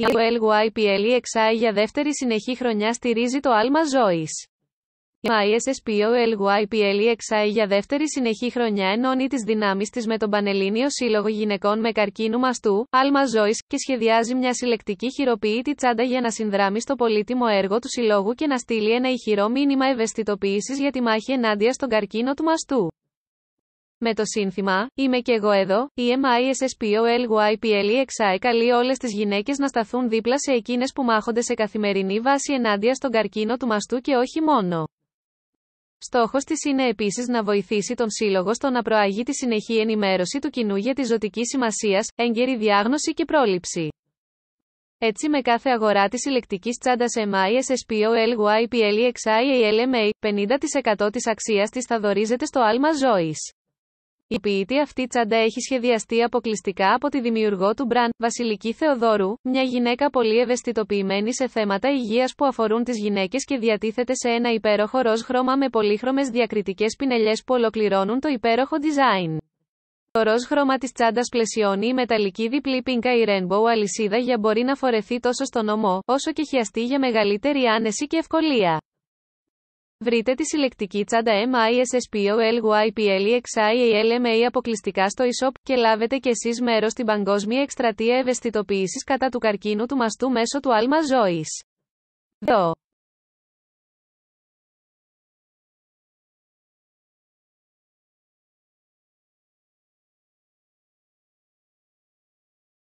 Η OLYPLEXI για δεύτερη συνεχή χρονιά στηρίζει το άλμα ζωής. Η ISSPOLYPLEXI για δεύτερη συνεχή χρονιά ενώνει τις δυνάμεις της με τον Πανελλήνιο Σύλλογο Γυναικών με Καρκίνου Μαστού, άλμα ζωής, και σχεδιάζει μια συλλεκτική χειροποίητη τσάντα για να συνδράμει στο πολύτιμο έργο του Συλλόγου και να στείλει ένα ηχηρό μήνυμα ευαισθητοποίησης για τη μάχη ενάντια στον καρκίνο του μαστού. Με το σύνθημα «Είμαι κι εγώ εδώ», η MISSPOLYPLEXI καλεί όλες τις γυναίκες να σταθούν δίπλα σε εκείνες που μάχονται σε καθημερινή βάση ενάντια στον καρκίνο του μαστού και όχι μόνο. Στόχος της είναι επίσης να βοηθήσει τον Σύλλογο στο να προάγει τη συνεχή ενημέρωση του κοινού για τη ζωτική σημασίας, έγκαιρη διάγνωση και πρόληψη. Έτσι με κάθε αγορά της συλλεκτικής τσάντας MISSPOLYPLEXI η LMA, 50% της αξίας της θα δωρίζεται στο άλμα ζωής. Η ποιητή αυτή τσάντα έχει σχεδιαστεί αποκλειστικά από τη δημιουργό του μπραντ, Βασιλική Θεοδόρου, μια γυναίκα πολύ ευαισθητοποιημένη σε θέματα υγείας που αφορούν τις γυναίκες και διατίθεται σε ένα υπέροχο ροζ χρώμα με πολύχρωμες διακριτικές πινελιές που ολοκληρώνουν το υπέροχο design. Το ροζ χρώμα της τσάντας πλαισιώνει η μεταλλική διπλή πίνκα η Rainbow αλυσίδα για μπορεί να φορεθεί τόσο στον ώμο, όσο και χιαστεί για μεγαλύτερη άνεση και ευκολία. Βρείτε τη συλλεκτική τσάντα MISSPOLYPLEXI LMA αποκλειστικά στο e-shop και λάβετε κι εσείς μέρος στην παγκόσμια εκστρατεία ευαισθητοποίησης κατά του καρκίνου του μαστού μέσω του άλμα ζωής. 2.